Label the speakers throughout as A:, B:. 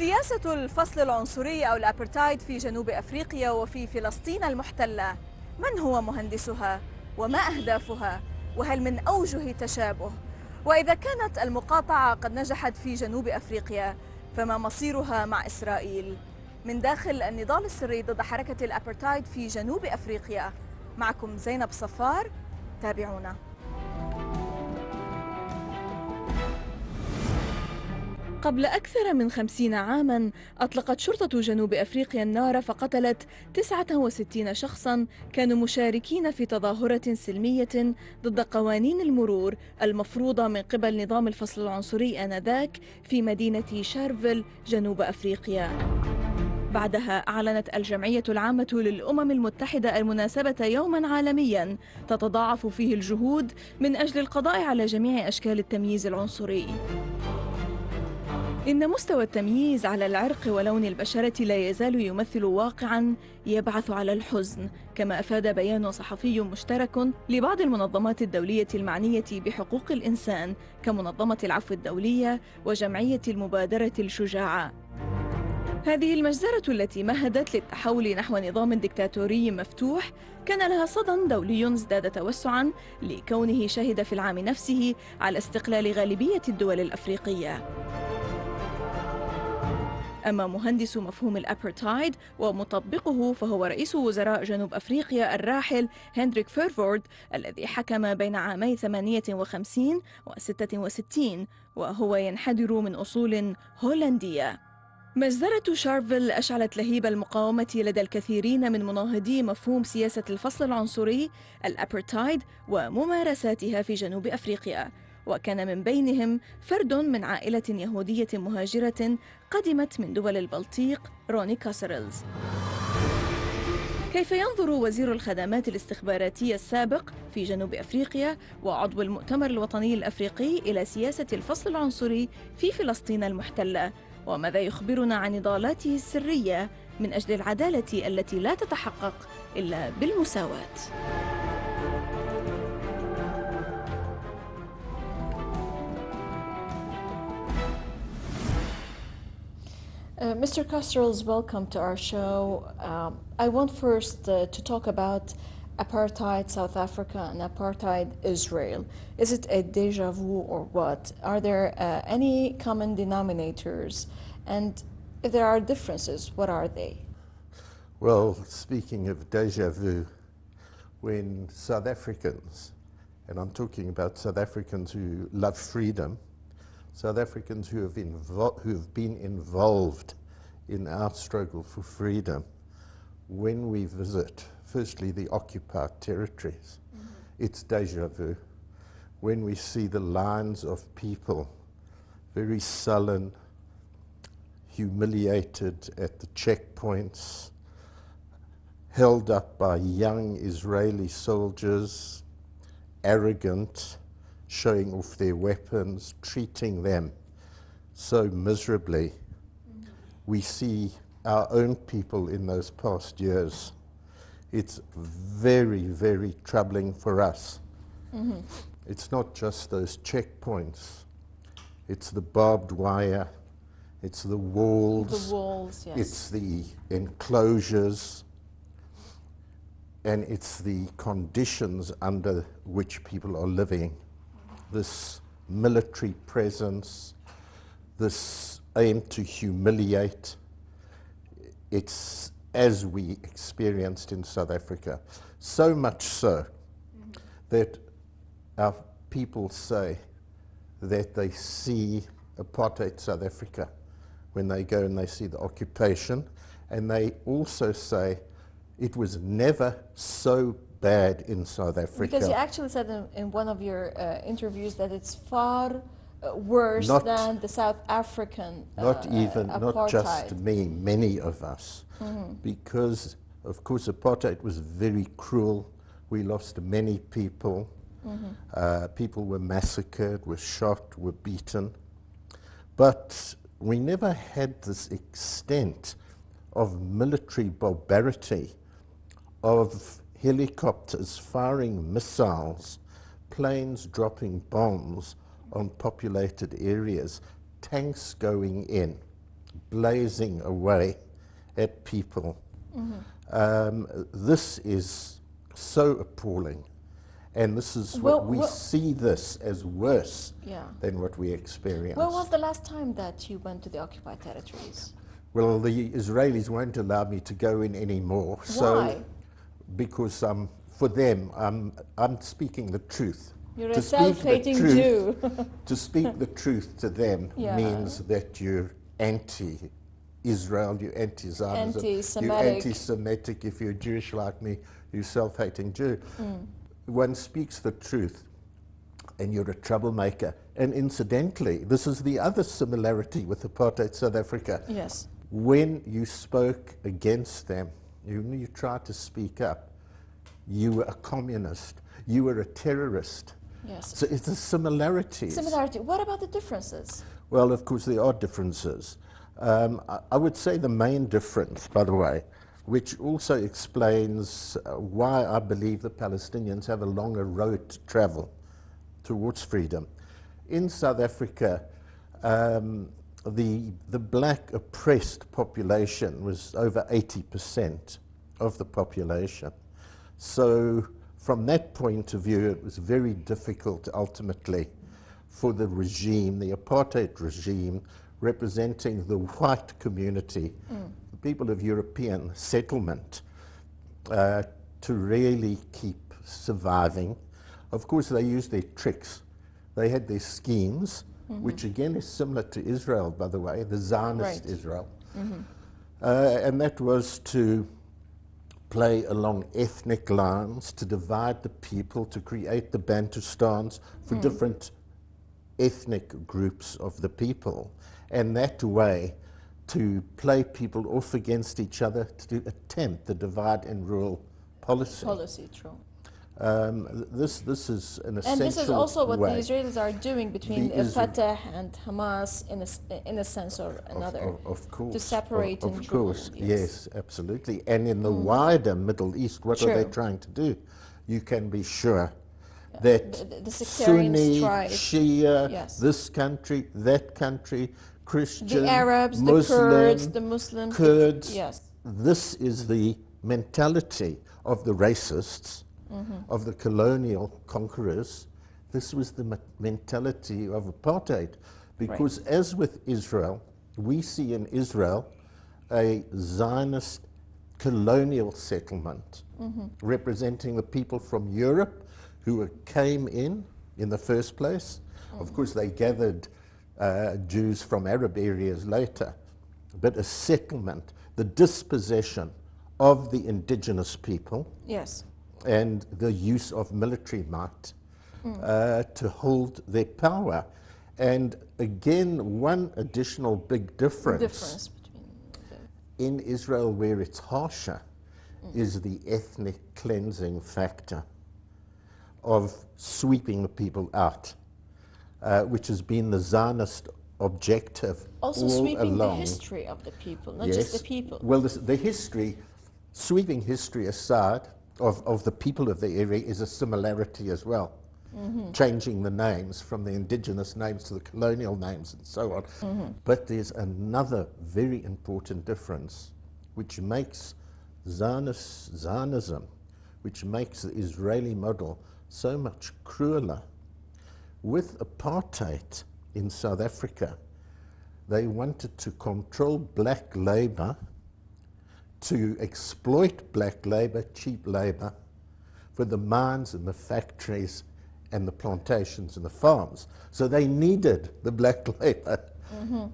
A: سياسة الفصل العنصري أو الأبرتايد في جنوب أفريقيا وفي فلسطين المحتلة، من هو مهندسها؟ وما أهدافها؟ وهل من أوجه تشابه؟ وإذا كانت المقاطعة قد نجحت في جنوب أفريقيا، فما مصيرها مع إسرائيل؟ من داخل النضال السري ضد حركة الأبرتايد في جنوب أفريقيا، معكم زينب صفار، تابعونا. قبل أكثر من 50 عاماً أطلقت شرطة جنوب أفريقيا النار فقتلت 69 شخصاً كانوا مشاركين في تظاهرة سلمية ضد قوانين المرور المفروضة من قبل نظام الفصل العنصري آنذاك في مدينة شارفيل جنوب أفريقيا. بعدها أعلنت الجمعية العامة للأمم المتحدة المناسبة يوماً عالمياً تتضاعف فيه الجهود من أجل القضاء على جميع أشكال التمييز العنصري. إن مستوى التمييز على العرق ولون البشرة لا يزال يمثل واقعاً يبعث على الحزن، كما أفاد بيان صحفي مشترك لبعض المنظمات الدولية المعنية بحقوق الإنسان كمنظمة العفو الدولية وجمعية المبادرة الشجاعة. هذه المجزرة التي مهدت للتحول نحو نظام ديكتاتوري مفتوح كان لها صدى دولي ازداد توسعاً لكونه شهد في العام نفسه على استقلال غالبية الدول الأفريقية. أما مهندس مفهوم الأبرتايد ومطبقه فهو رئيس وزراء جنوب أفريقيا الراحل هندريك فيرفورد، الذي حكم بين عامي 58 و 66، وهو ينحدر من أصول هولندية. مجزرة شارفيل أشعلت لهيب المقاومة لدى الكثيرين من مناهضي مفهوم سياسة الفصل العنصري الأبرتايد وممارساتها في جنوب أفريقيا، وكان من بينهم فرد من عائلة يهودية مهاجرة قدمت من دول البلطيق، روني كاسريلز. كيف ينظر وزير الخدمات الاستخباراتية السابق في جنوب أفريقيا وعضو المؤتمر الوطني الأفريقي إلى سياسة الفصل العنصري في فلسطين المحتلة؟ وماذا يخبرنا عن نضالاته السرية من أجل العدالة التي لا تتحقق إلا بالمساواة؟
B: Mr. Casserels, welcome to our show. I want first to talk about apartheid South Africa and apartheid Israel. Is it a deja vu or what? Are there any common denominators? And if there are differences, what are they?
C: Well, speaking of deja vu, when South Africans, and I'm talking about South Africans who love freedom, South Africans who have been involved in our struggle for freedom, when we visit, firstly, the occupied territories, it's deja vu. When we see the lines of people, very sullen, humiliated at the checkpoints, held up by young Israeli soldiers, arrogant, showing off their weapons, treating them so miserably. We see our own people in those past years. It's very, very troubling for us. It's not just those checkpoints. It's the barbed wire, it's the walls,
B: Yes.
C: It's the enclosures, and it's the conditions under which people are living. This military presence, this aim to humiliate, it's as we experienced in South Africa. So much so that our people say that they see apartheid South Africa when they go and they see the occupation, and they also say it was never so bad in South Africa.
B: Because you actually said in one of your interviews that it's far worse than the South African apartheid.
C: Not just me, many of us. Because, of course, apartheid was very cruel. We lost many people. People were massacred, were shot, were beaten. But we never had this extent of military barbarity, of helicopters firing missiles, planes dropping bombs on populated areas, tanks going in. blazing away at people. This is so appalling. And this is what we see this as worse than what we experience.
B: When was the last time that you went to the occupied territories?
C: Well, the Israelis won't allow me to go in anymore.
B: Why?
C: So, because for them, I'm speaking the truth.
B: You're a self-hating Jew.
C: To speak the truth to them means that you're anti-Israel, you're anti-Zionism,
B: anti-Semitic.
C: you're anti-Semitic. If you're Jewish like me, you're self-hating Jew. One speaks the truth, and you're a troublemaker. And incidentally, this is the other similarity with apartheid South Africa.
B: Yes.
C: When you spoke against them, you tried to speak up, you were a communist, you were a terrorist.
B: Yes.
C: So it's a similarity.
B: Similarity. What about the differences?
C: Well, of course, there are differences. I would say the main difference, by the way, which also explains why I believe the Palestinians have a longer road to travel towards freedom. In South Africa, the black oppressed population was over 80% of the population. So from that point of view, it was very difficult ultimately for the regime, the apartheid regime, representing the white community, the people of European settlement, to really keep surviving. Of course, they used their tricks. They had their schemes, which again is similar to Israel, by the way, the Zionist Israel. And that was to play along ethnic lines, to divide the people, to create the Bantustans for different ethnic groups of the people. And that way, to play people off against each other, to attempt the divide and rule policy.
B: Policy, true.
C: This is an essential
B: And this is also what
C: way.
B: the Israelis are doing between Fatah and Hamas in a sense or another.
C: Of course.
B: To separate and
C: Of course,
B: rule,
C: yes, absolutely. And in the wider Middle East, what are they trying to do? You can be sure that
B: the sectarian
C: Sunni,
B: strife,
C: Shia, this country, that country, Christian,
B: the Arabs,
C: Muslim,
B: the Muslims,
C: Kurds.
B: Yes.
C: This is the mentality of the racists, of the colonial conquerors. This was the mentality of apartheid. Because as with Israel, we see in Israel a Zionist colonial settlement representing the people from Europe who came in the first place. Of course, they gathered Jews from Arab areas later, but a settlement, the dispossession of the indigenous people,
B: Yes.
C: and the use of military might to hold their power. And again, one additional big difference
B: between
C: in Israel, where it's harsher, is the ethnic cleansing factor of sweeping the people out, which has been the Zionist objective
B: also
C: all
B: sweeping
C: along.
B: the history of the people, not just the people.
C: Well, the history, sweeping history aside of the people of the area, is a similarity as well. Changing the names from the indigenous names to the colonial names and so on. But there's another very important difference, which makes Zionism, which makes the Israeli model so much crueler. With apartheid in South Africa, they wanted to control black labor, to exploit black labor, cheap labor, for the mines and the factories and the plantations and the farms. So they needed the black labor.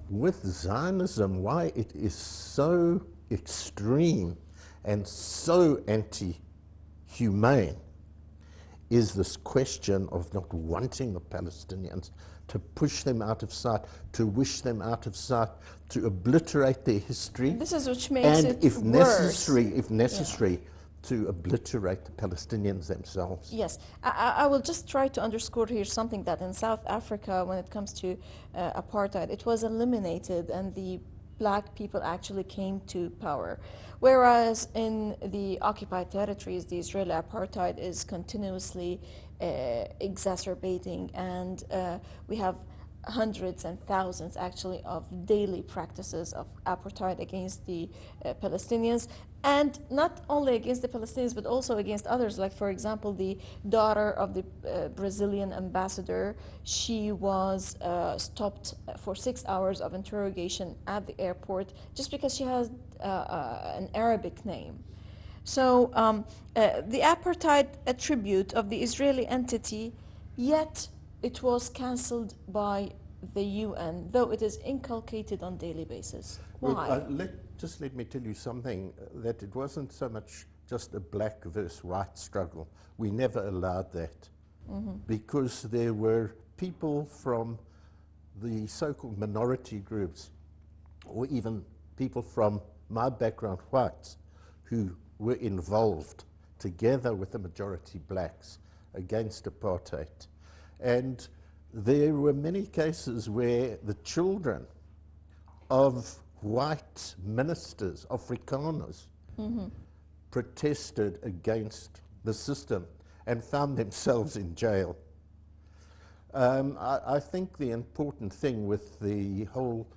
C: With Zionism, why it is so extreme and so anti-humane is this question of not wanting the Palestinians, to push them out of sight, to wish them out of sight, to obliterate their history.
B: This is which makes
C: and
B: it
C: if
B: worse.
C: necessary, to obliterate the Palestinians themselves.
B: Yes, I will just try to underscore here something that in South Africa, when it comes to apartheid, it was eliminated and the black people actually came to power. Whereas in the occupied territories, the Israeli apartheid is continuously exacerbating, and we have hundreds and thousands actually of daily practices of apartheid against the Palestinians, and not only against the Palestinians but also against others, like for example the daughter of the Brazilian ambassador. She was stopped for 6 hours of interrogation at the airport just because she has an Arabic name. So the apartheid attribute of the Israeli entity, yet it was cancelled by the UN, though it is inculcated on daily basis. Why?
C: Well, just let me tell you something, that it wasn't so much just a black versus white struggle. We never allowed that, because there were people from the so-called minority groups, or even people from my background, whites, who were involved together with the majority blacks against apartheid. And there were many cases where the children of white ministers, Afrikaners, protested against the system and found themselves in jail. I think the important thing with the whole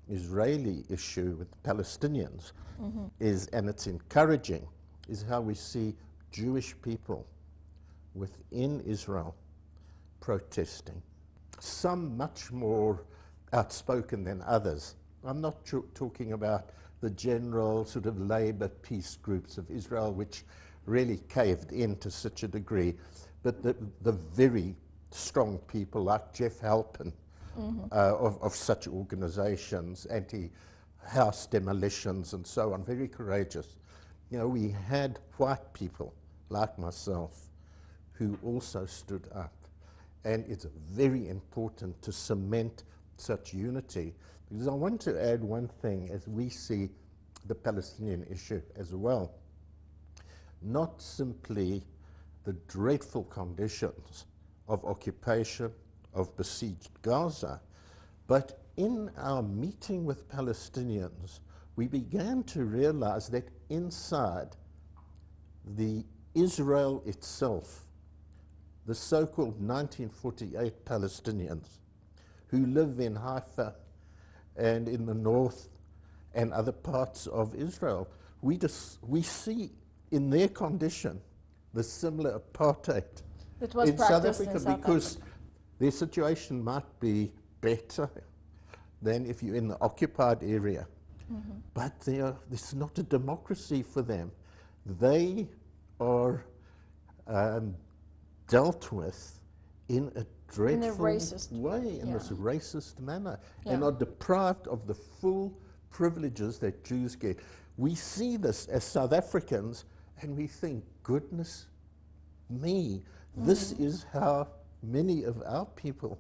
C: Israeli issue with the Palestinians is, and it's encouraging, is how we see Jewish people within Israel protesting. Some much more outspoken than others. I'm not talking about the general sort of labor peace groups of Israel, which really caved in to such a degree, but the very strong people like Jeff Halpin of such organizations, anti-house demolitions and so on, very courageous. You know, we had white people like myself who also stood up. And it's very important to cement such unity, because I want to add one thing as we see the Palestinian issue as well. Not simply the dreadful conditions of occupation, of besieged Gaza, but in our meeting with Palestinians, we began to realize that inside the Israel itself, the so-called 1948 Palestinians who live in Haifa and in the north and other parts of Israel, we see in their condition the similar apartheid
B: in
C: South Africa, because their situation might be better than if you're in the occupied area. But it's not a democracy for them. They are dealt with in a dreadful way, in this racist manner, and are deprived of the full privileges that Jews get. We see this as South Africans and we think, goodness me, this is how many of our people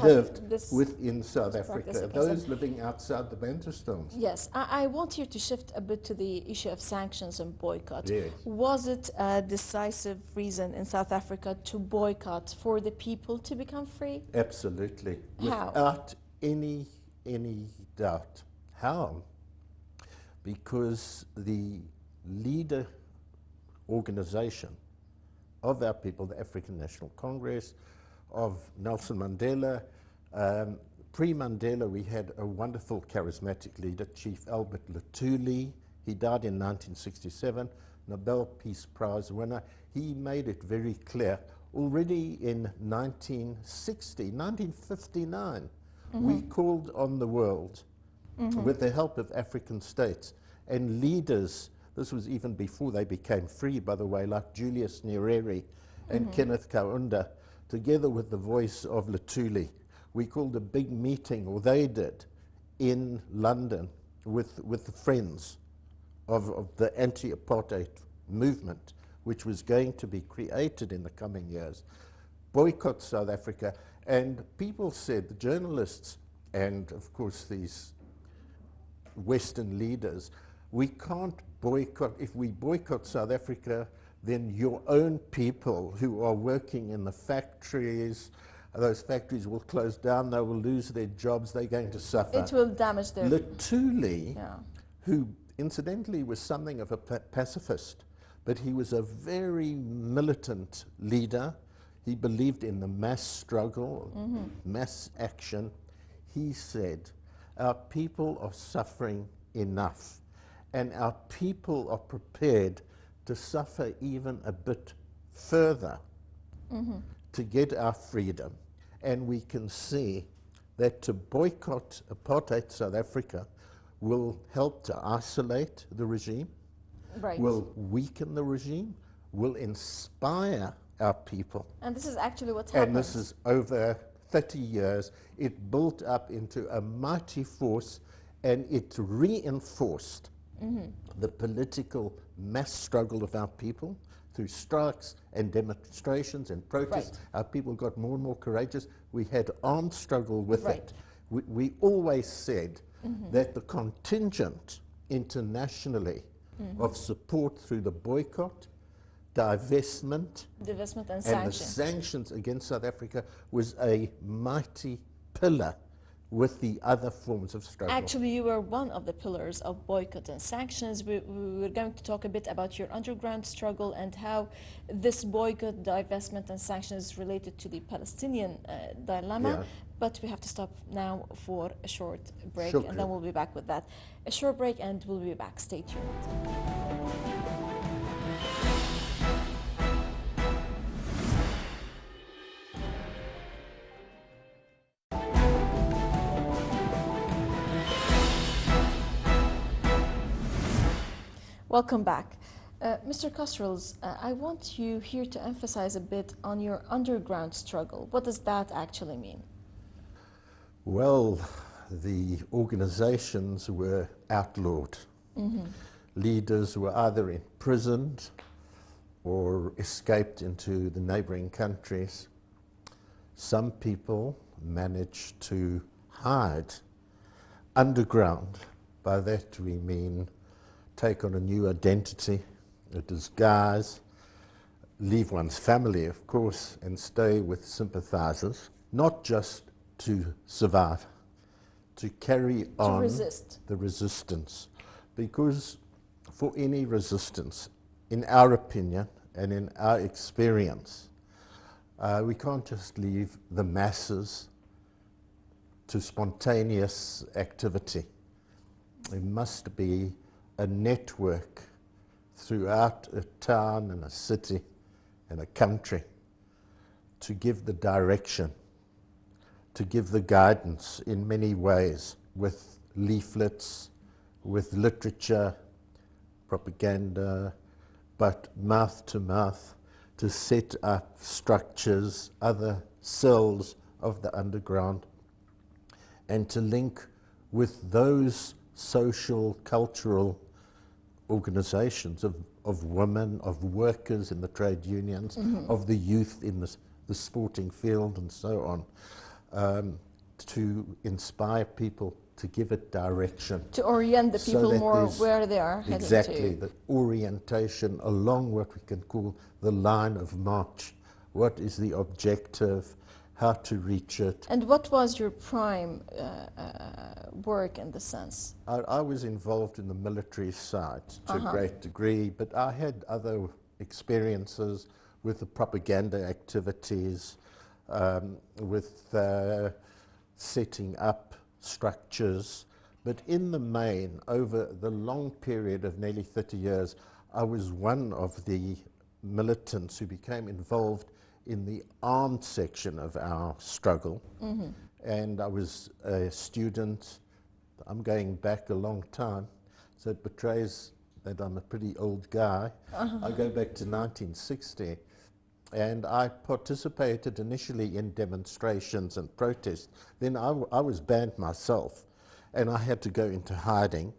C: lived within South Africa, those living outside the Bantustones.
B: Yes, I want you to shift a bit to the issue of sanctions and boycott.
C: Yes.
B: Was it a decisive reason in South Africa to boycott for the people to become free?
C: Absolutely.
B: How?
C: Without any doubt. How? Because the leader organization of our people, the African National Congress, of Nelson Mandela. Pre-Mandela, we had a wonderful charismatic leader, Chief Albert Luthuli. He died in 1967, Nobel Peace Prize winner. He made it very clear already in 1959, we called on the world with the help of African states and leaders. This was even before they became free, by the way, like Julius Nyerere and Kenneth Kaunda, together with the voice of Luthuli. We called a big meeting, or they did, in London with the friends of the anti-apartheid movement, which was going to be created in the coming years. Boycott South Africa. And people said, the journalists and, of course, these Western leaders, we can't boycott. If we boycott South Africa, then your own people who are working in the factories, those factories will close down, they will lose their jobs, they're going to suffer.
B: It will damage their...
C: Luthuli, who incidentally was something of a pacifist, but he was a very militant leader. He believed in the mass struggle, mass action. He said, our people are suffering enough, and our people are prepared to suffer even a bit further to get our freedom. And we can see that to boycott apartheid South Africa will help to isolate the regime, will weaken the regime, will inspire our people.
B: And this is actually what happened.
C: And this is over 30 years. It built up into a mighty force, and it reinforced the political mass struggle of our people through strikes and demonstrations and protests. Our people got more and more courageous. We had armed struggle with it. We always said that the contingent internationally of support through the boycott, divestment, and the sanctions against South Africa was a mighty pillar with the other forms of struggle.
B: Actually, you were one of the pillars of boycott and sanctions. We were going to talk a bit about your underground struggle and how this boycott, divestment, and sanctions is related to the Palestinian dilemma.
C: Yeah.
B: But we have to stop now for a short break,
C: Shukran.
B: and then we'll be back with that. A short break, and we'll be back. Stay tuned. Welcome back. Mr. Casserils, I want you here to emphasize a bit on your underground struggle. What does that actually mean?
C: Well, the organizations were outlawed. Leaders were either imprisoned or escaped into the neighboring countries. Some people managed to hide underground. By that we mean take on a new identity, a disguise, leave one's family, of course, and stay with sympathizers, not just to survive, to carry on the resistance. Because for any resistance, in our opinion and in our experience, we can't just leave the masses to spontaneous activity. There must be a network throughout a town and a city and a country to give the direction, to give the guidance in many ways, with leaflets, with literature, propaganda, but mouth to mouth, to set up structures, other cells of the underground, and to link with those social, cultural organizations of women, of workers in the trade unions, of the youth in the sporting field and so on, to inspire people, to give it direction.
B: To orient the people more where they are heading to.
C: Exactly, the orientation along what we can call the line of march. What is the objective? How to reach it.
B: And what was your prime work in the sense?
C: I was involved in the military side to a great degree, but I had other experiences with the propaganda activities, with setting up structures. But in the main, over the long period of nearly 30 years, I was one of the militants who became involved in the armed section of our struggle. And I was a student. I'm going back a long time, so it betrays that I'm a pretty old guy. I go back to 1960, and I participated initially in demonstrations and protests. Then I was banned myself, and I had to go into hiding.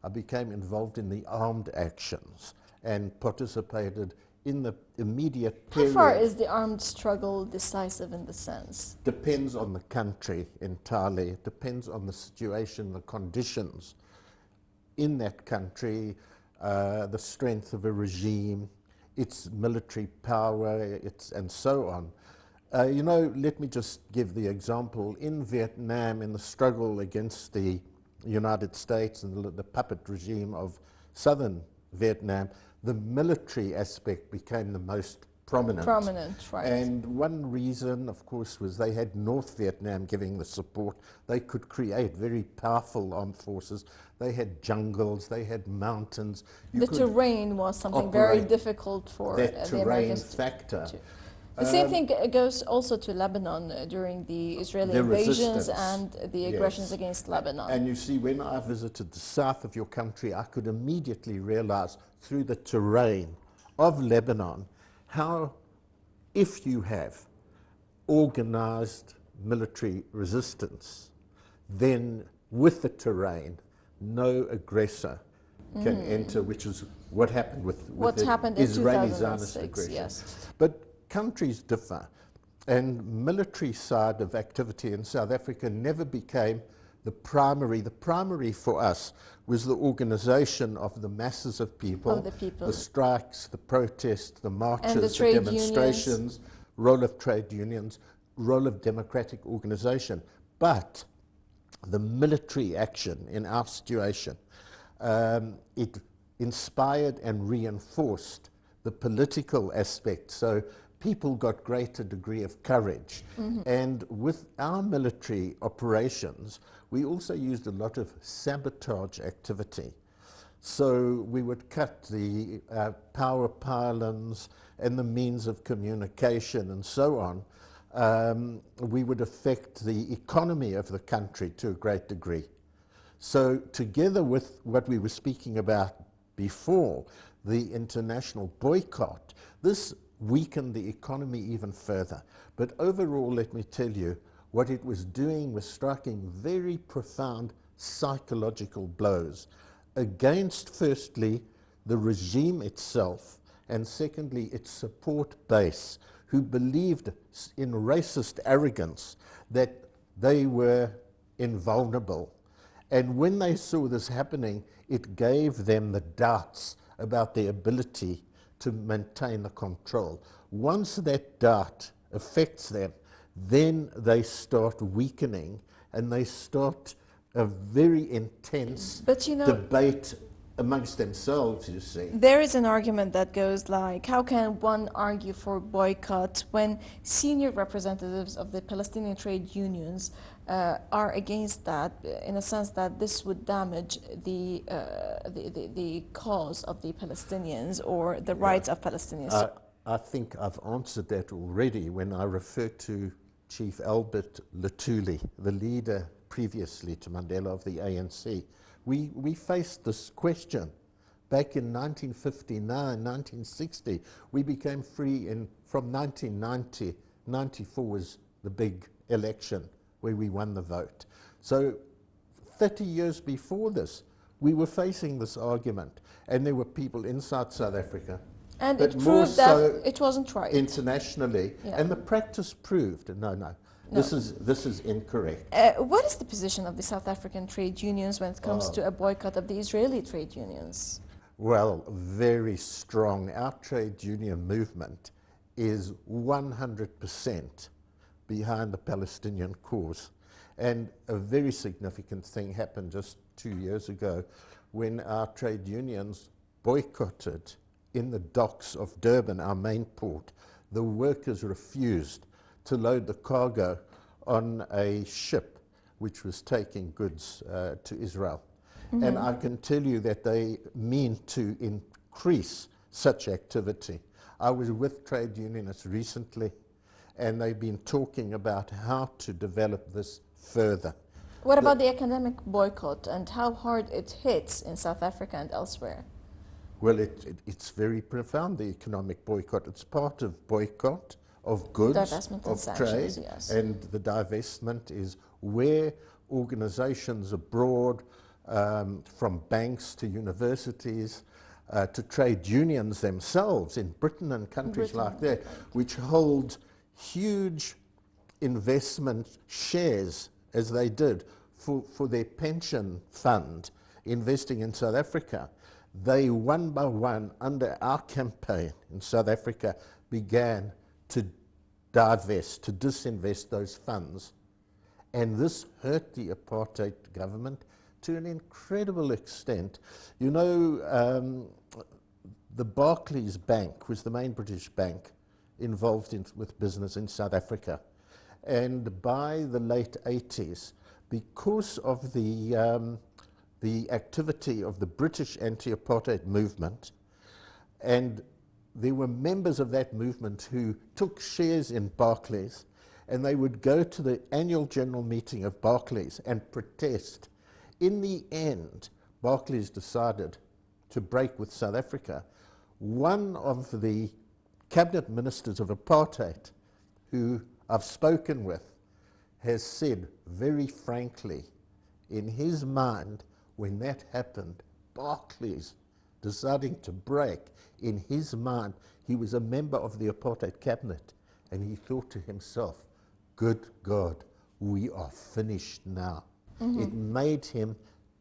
C: I became involved in the armed actions and participated in the immediate period.
B: How far is the armed struggle decisive in the sense?
C: Depends on the country entirely. It depends on the situation, the conditions in that country, the strength of a regime, its military power, and so on. You know, let me just give the example. In Vietnam, in the struggle against the United States and the puppet regime of southern Vietnam, the military aspect became the most prominent.
B: Right.
C: And one reason, of course, was they had North Vietnam giving the support. They could create very powerful armed forces. They had jungles, they had mountains.
B: The terrain was something very difficult for the Americans
C: factor.
B: The same thing goes also to Lebanon during the Israeli invasions and the aggressions against Lebanon.
C: And you see, when I visited the south of your country, I could immediately realize through the terrain of Lebanon how, if you have organized military resistance, then with the terrain, no aggressor can enter, which is what happened with the Israeli Zionist aggression.
B: Yes.
C: But countries differ, and military side of activity in South Africa never became the primary. The primary for us was the organization of the masses of people, the strikes, the protests, the marches, the demonstrations, role of trade unions, role of democratic organization. But the military action in our situation, it inspired and reinforced the political aspect. So people got greater degree of courage. And with our military operations, we also used a lot of sabotage activity. So we would cut the power pylons and the means of communication and so on. We would affect the economy of the country to a great degree. So together with what we were speaking about before, the international boycott, this weakened the economy even further. But overall, let me tell you, what it was doing was striking very profound psychological blows against, firstly, the regime itself, and secondly, its support base, who believed in racist arrogance that they were invulnerable. And when they saw this happening, it gave them the doubts about their ability to maintain the control. Once that doubt affects them, then they start weakening and they start a very intense debate amongst themselves, you see.
B: There is an argument that goes like, how can one argue for boycott when senior representatives of the Palestinian trade unions are against that, in a sense that this would damage the cause of the Palestinians or the rights of Palestinians?
C: I think I've answered that already when I referred to Chief Albert Lutuli, the leader previously to Mandela of the ANC. We faced this question back in 1959, 1960. We became free from 1990. 94 was the big election where we won the vote. So 30 years before this, we were facing this argument, and there were people inside South Africa,
B: and it proved that it wasn't right
C: internationally, and the practice proved no. This is incorrect.
B: What is the position of the South African trade unions when it comes to a boycott of the Israeli trade unions?
C: Well, very strong. Our trade union movement is 100% behind the Palestinian cause. And a very significant thing happened just 2 years ago when our trade unions boycotted in the docks of Durban, our main port. The workers refused to load the cargo on a ship which was taking goods to Israel. And I can tell you that they mean to increase such activity. I was with trade unionists recently, and they've been talking about how to develop this further.
B: What about the academic boycott and how hard it hits in South Africa and elsewhere?
C: Well, it's very profound, the economic boycott. It's part of boycott of goods, of trade, and the divestment is where organizations abroad, from banks to universities, to trade unions themselves in Britain and countries like that, which hold huge investment shares, as they did, for their pension fund investing in South Africa. They, one by one, under our campaign in South Africa, began to divest, to disinvest those funds. And this hurt the apartheid government to an incredible extent. You know, the Barclays Bank was the main British bank involved with business in South Africa. And by the late 80s, because of the activity of the British anti-apartheid movement, and there were members of that movement who took shares in Barclays, and they would go to the annual general meeting of Barclays and protest. In the end, Barclays decided to break with South Africa. One of the cabinet ministers of apartheid, who I've spoken with, has said very frankly, in his mind, when that happened, Barclays deciding to break, in his mind, he was a member of the apartheid cabinet, and he thought to himself, good God, we are finished now. It made him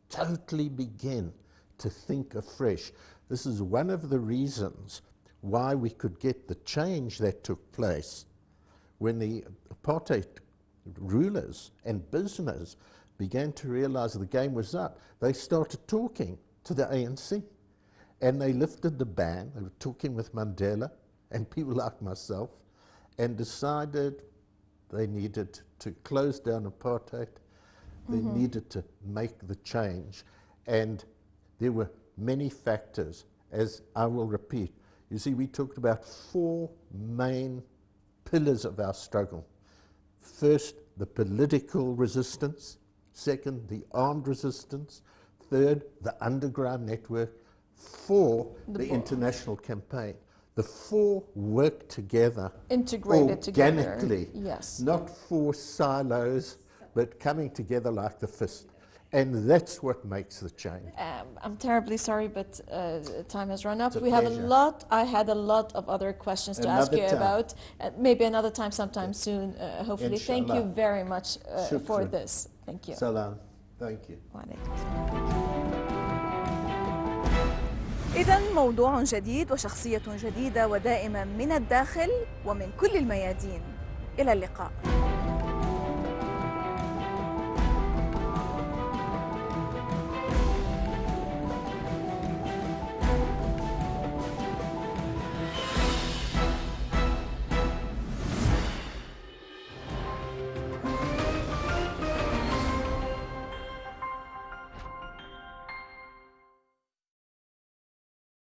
C: totally begin to think afresh. This is one of the reasons why we could get the change that took place when the apartheid rulers and business began to realize the game was up. They started talking to the ANC, and they lifted the ban. They were talking with Mandela and people like myself, and decided they needed to close down apartheid. They needed to make the change, and there were many factors, as I will repeat. You see, we talked about 4 main pillars of our struggle. First, the political resistance. Second, the armed resistance. Third, the underground network. 4, the international campaign. The 4 work together,
B: integrated
C: organically,
B: together. Yes.
C: Not 4 silos, but coming together like the fist. And that's what makes the change.
B: I'm terribly sorry, but time has run up.
C: It's a
B: We have a
C: pleasure.
B: lot. I had a lot of other questions to ask you
C: Another time.
B: about. Maybe another time, sometime soon, hopefully. Thank you
C: Inshallah.
B: very much for
C: Shukran.
B: this. Thank you.
C: Salam. Thank you.
A: وعليكم السلام. إذن موضوع جديد وشخصية جديدة ودائما من الداخل ومن كل الميادين. إلى اللقاء.